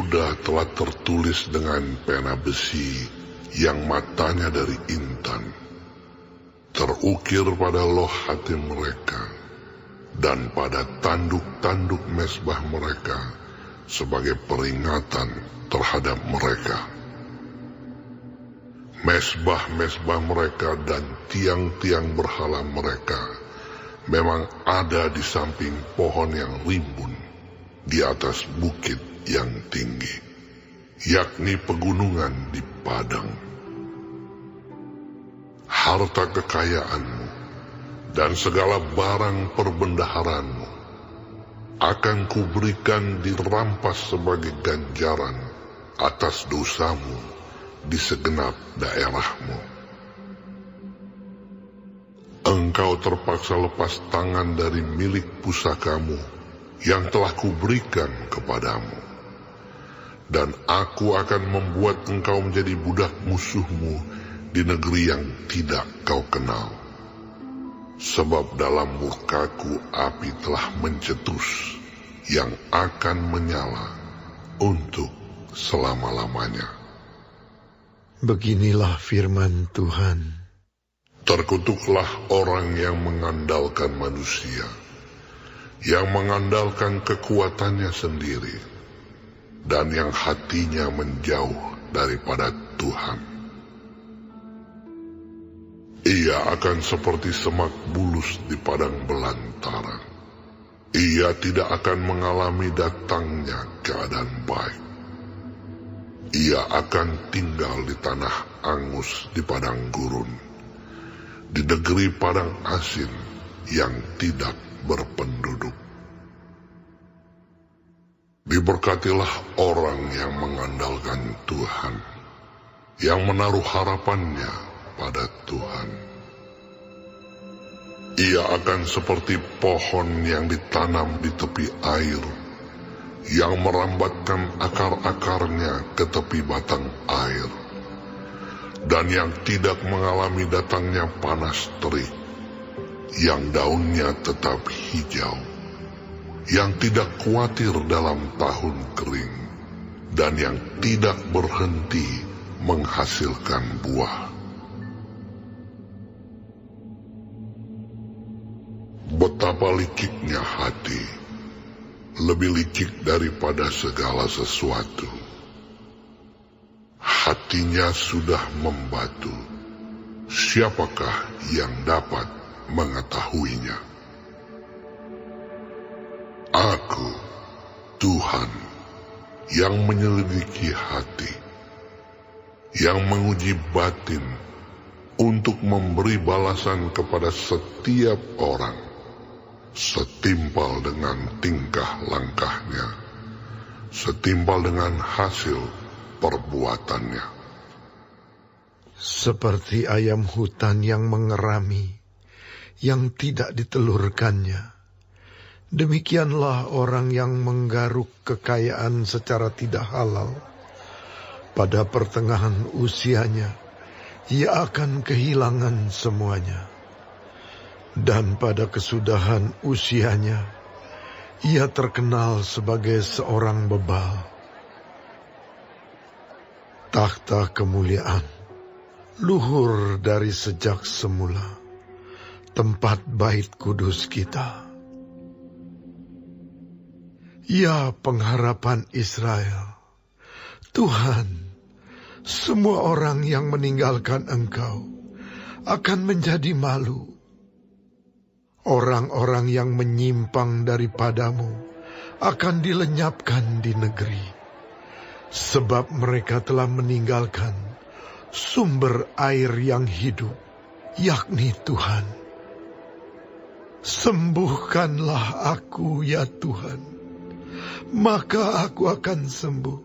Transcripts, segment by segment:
sudah telah tertulis dengan pena besi yang matanya dari intan, terukir pada loh hati mereka dan pada tanduk-tanduk mezbah mereka sebagai peringatan terhadap mereka. Mezbah-mezbah mereka dan tiang-tiang berhala mereka memang ada di samping pohon yang rimbun di atas bukit yang tinggi, yakni pegunungan di padang. Harta kekayaanmu dan segala barang perbendaharanmu akan kuberikan dirampas sebagai ganjaran atas dosamu di segenap daerahmu. Engkau terpaksa lepas tangan dari milik pusakamu yang telah kuberikan kepadamu, dan aku akan membuat engkau menjadi budak musuhmu di negeri yang tidak kau kenal. Sebab dalam murkaku api telah mencetus yang akan menyala untuk selama-lamanya. Beginilah firman Tuhan. Terkutuklah orang yang mengandalkan manusia, yang mengandalkan kekuatannya sendiri, dan yang hatinya menjauh daripada Tuhan. Ia akan seperti semak bulus di padang belantara. Ia tidak akan mengalami datangnya keadaan baik. Ia akan tinggal di tanah angus di padang gurun, di negeri padang asin yang tidak berpenduduk. Diberkatilah orang yang mengandalkan Tuhan, yang menaruh harapannya pada Tuhan. Ia akan seperti pohon yang ditanam di tepi air, yang merambatkan akar-akarnya ke tepi batang air, dan yang tidak mengalami datangnya panas terik, yang daunnya tetap hijau, yang tidak khawatir dalam tahun kering, dan yang tidak berhenti menghasilkan buah. Betapa liciknya hati, lebih licik daripada segala sesuatu. Hatinya sudah membatu, siapakah yang dapat mengetahuinya? Aku, Tuhan, yang menyelidiki hati, yang menguji batin untuk memberi balasan kepada setiap orang setimpal dengan tingkah langkahnya, setimpal dengan hasil perbuatannya. Seperti ayam hutan yang mengerami, yang tidak ditelurkannya, demikianlah orang yang menggaruk kekayaan secara tidak halal. Pada pertengahan usianya, ia akan kehilangan semuanya. Dan pada kesudahan usianya, ia terkenal sebagai seorang bebal. Takhta kemuliaan, luhur dari sejak semula, tempat bait kudus kita. Ya pengharapan Israel, Tuhan, semua orang yang meninggalkan Engkau akan menjadi malu. Orang-orang yang menyimpang daripadamu akan dilenyapkan di negeri, sebab mereka telah meninggalkan sumber air yang hidup, yakni Tuhan. Sembuhkanlah aku, ya Tuhan, maka aku akan sembuh.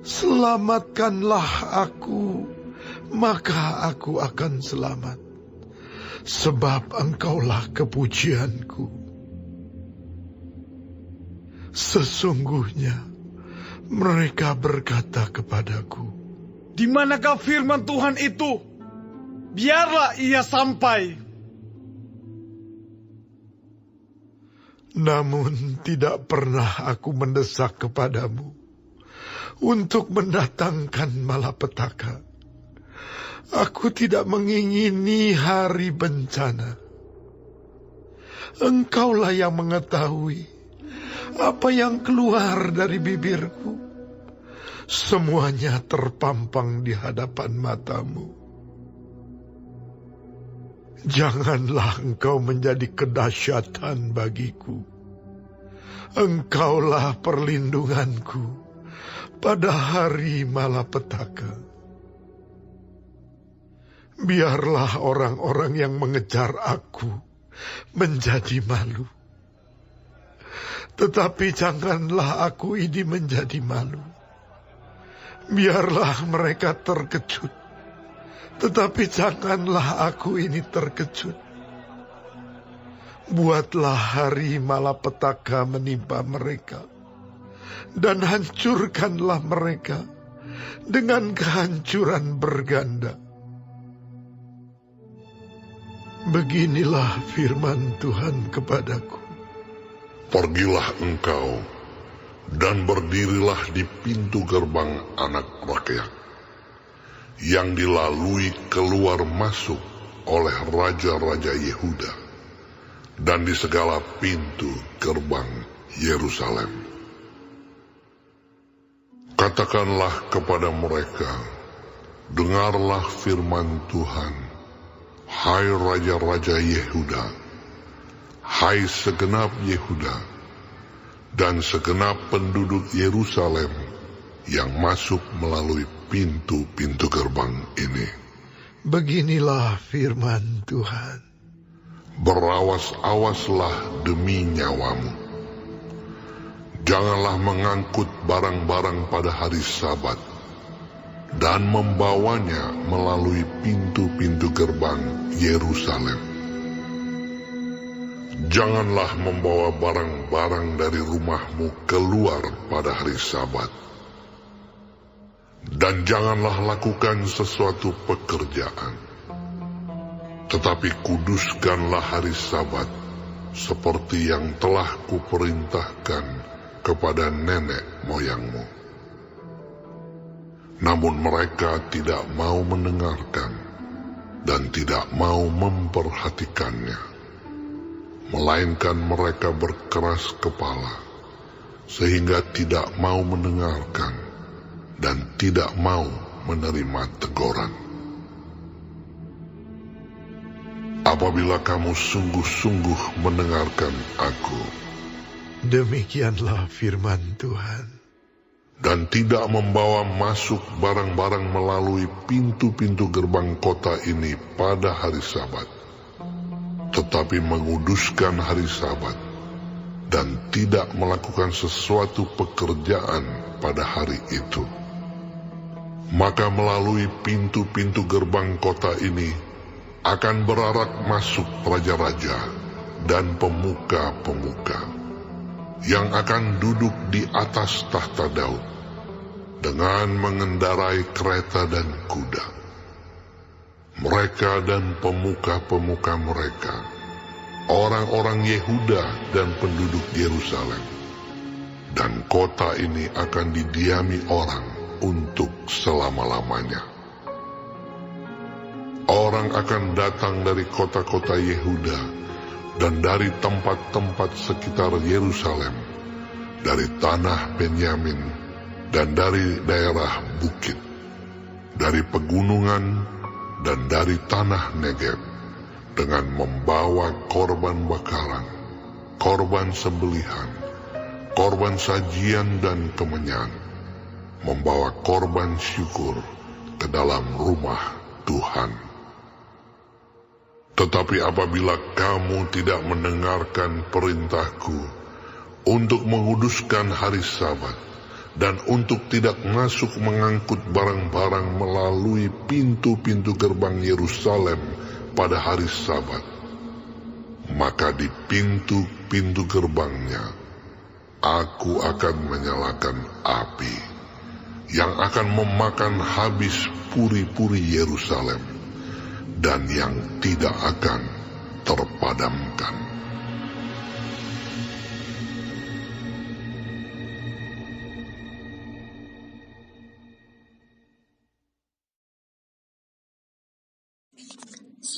Selamatkanlah aku, maka aku akan selamat. Sebab Engkaulah kepujianku. Sesungguhnya mereka berkata kepadaku, di manakah firman Tuhan itu? Biarlah ia sampai. Namun tidak pernah aku mendesak kepadamu, untuk mendatangkan malapetaka. Aku tidak mengingini hari bencana. Engkaulah yang mengetahui apa yang keluar dari bibirku. Semuanya terpampang di hadapan matamu. Janganlah engkau menjadi kedahsyatan bagiku. Engkaulah perlindunganku pada hari malapetaka. Biarlah orang-orang yang mengejar aku menjadi malu. Tetapi janganlah aku ini menjadi malu. Biarlah mereka terkejut. Tetapi janganlah aku ini terkejut. Buatlah hari malapetaka menimpa mereka, dan hancurkanlah mereka dengan kehancuran berganda. Beginilah firman Tuhan kepadaku. Pergilah engkau dan berdirilah di pintu gerbang anak rakyat, yang dilalui keluar masuk oleh raja-raja Yehuda, dan di segala pintu gerbang Yerusalem. Katakanlah kepada mereka, dengarlah firman Tuhan, hai raja-raja Yehuda, hai segenap Yehuda, dan segenap penduduk Yerusalem yang masuk melalui pintu-pintu gerbang ini. Beginilah firman Tuhan. Berawas-awaslah demi nyawamu. Janganlah mengangkut barang-barang pada hari Sabat dan membawanya melalui pintu-pintu gerbang Yerusalem. Janganlah membawa barang-barang dari rumahmu keluar pada hari Sabat. Dan janganlah lakukan sesuatu pekerjaan. Tetapi kuduskanlah hari Sabat seperti yang telah kuperintahkan kepada nenek moyangmu. Namun mereka tidak mau mendengarkan dan tidak mau memperhatikannya, melainkan mereka berkeras kepala, sehingga tidak mau mendengarkan dan tidak mau menerima teguran. Apabila kamu sungguh-sungguh mendengarkan aku, demikianlah firman Tuhan, dan tidak membawa masuk barang-barang melalui pintu-pintu gerbang kota ini pada hari Sabat, tetapi menguduskan hari Sabat, dan tidak melakukan sesuatu pekerjaan pada hari itu, maka melalui pintu-pintu gerbang kota ini akan berarak masuk raja-raja dan pemuka-pemuka yang akan duduk di atas tahta Daud dengan mengendarai kereta dan kuda. Mereka dan pemuka-pemuka mereka, orang-orang Yehuda dan penduduk Yerusalem, dan kota ini akan didiami orang untuk selama-lamanya. Orang akan datang dari kota-kota Yehuda dan dari tempat-tempat sekitar Yerusalem, dari tanah Benyamin dan dari daerah bukit, dari pegunungan dan dari tanah Negeb, dengan membawa korban bakaran, korban sembelihan, korban sajian dan kemenyan, membawa korban syukur ke dalam rumah Tuhan. Tetapi apabila kamu tidak mendengarkan perintahku untuk menguduskan hari Sabat dan untuk tidak masuk mengangkut barang-barang melalui pintu-pintu gerbang Yerusalem pada hari Sabat, maka di pintu-pintu gerbangnya aku akan menyalakan api yang akan memakan habis puri-puri Yerusalem, dan yang tidak akan terpadamkan.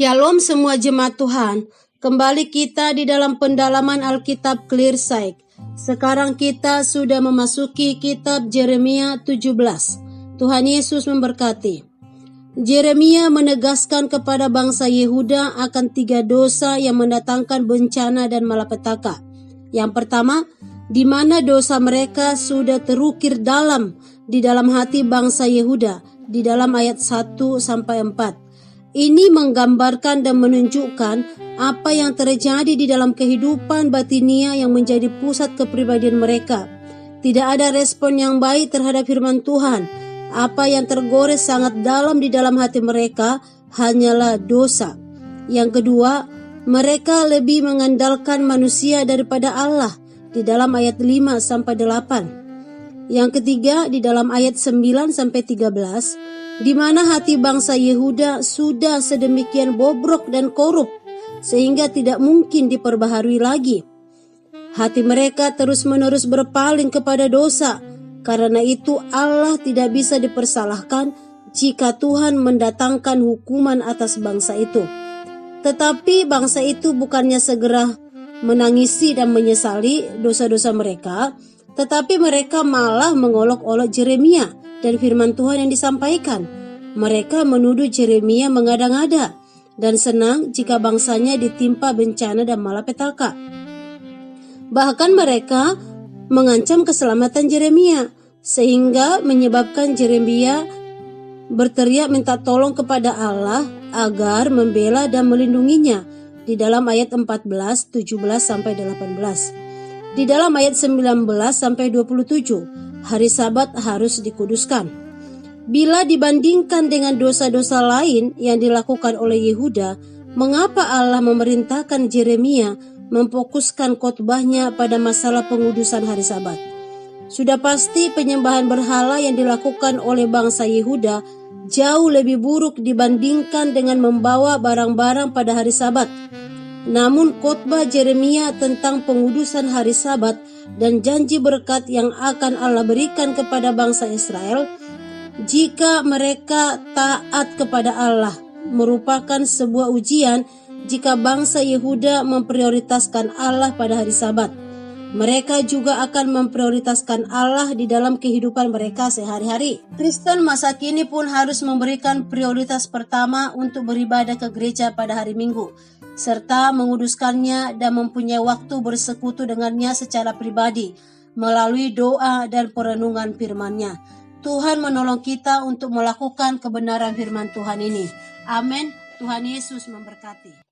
Shalom semua jemaat Tuhan. Kembali kita di dalam pendalaman Alkitab Clear Sight. Sekarang kita sudah memasuki kitab Yeremia 17. Tuhan Yesus memberkati. Yeremia menegaskan kepada bangsa Yehuda akan 3 dosa yang mendatangkan bencana dan malapetaka. Yang pertama, di mana dosa mereka sudah terukir dalam di dalam hati bangsa Yehuda di dalam ayat 1-4. Ini menggambarkan dan menunjukkan apa yang terjadi di dalam kehidupan batinia yang menjadi pusat kepribadian mereka. Tidak ada respon yang baik terhadap firman Tuhan. Apa yang tergores sangat dalam di dalam hati mereka hanyalah dosa. Yang kedua, mereka lebih mengandalkan manusia daripada Allah di dalam ayat 5-8. Yang ketiga, di dalam ayat 9-13, di mana hati bangsa Yehuda sudah sedemikian bobrok dan korup sehingga tidak mungkin diperbaharui lagi. Hati mereka terus-menerus berpaling kepada dosa. Karena itu Allah tidak bisa dipersalahkan jika Tuhan mendatangkan hukuman atas bangsa itu. Tetapi bangsa itu bukannya segera menangisi dan menyesali dosa-dosa mereka, tetapi mereka malah mengolok-olok Yeremia dan firman Tuhan yang disampaikan. Mereka menuduh Yeremia mengada-ngada dan senang jika bangsanya ditimpa bencana dan malapetaka. Bahkan mereka mengancam keselamatan Yeremia, sehingga menyebabkan Yeremia berteriak minta tolong kepada Allah agar membela dan melindunginya di dalam ayat 14, 17-18. Di dalam ayat 19-27, hari Sabat harus dikuduskan. Bila dibandingkan dengan dosa-dosa lain yang dilakukan oleh Yehuda, mengapa Allah memerintahkan Yeremia memfokuskan khotbahnya pada masalah pengudusan hari Sabat? Sudah pasti penyembahan berhala yang dilakukan oleh bangsa Yehuda jauh lebih buruk dibandingkan dengan membawa barang-barang pada hari Sabat. Namun khotbah Yeremia tentang pengudusan hari Sabat dan janji berkat yang akan Allah berikan kepada bangsa Israel jika mereka taat kepada Allah merupakan sebuah ujian jika bangsa Yehuda memprioritaskan Allah pada hari Sabat. Mereka juga akan memprioritaskan Allah di dalam kehidupan mereka sehari-hari. Kristen masa kini pun harus memberikan prioritas pertama untuk beribadah ke gereja pada hari Minggu, serta menguduskannya dan mempunyai waktu bersekutu dengannya secara pribadi melalui doa dan perenungan firman-Nya. Tuhan menolong kita untuk melakukan kebenaran firman Tuhan ini. Amin. Tuhan Yesus memberkati.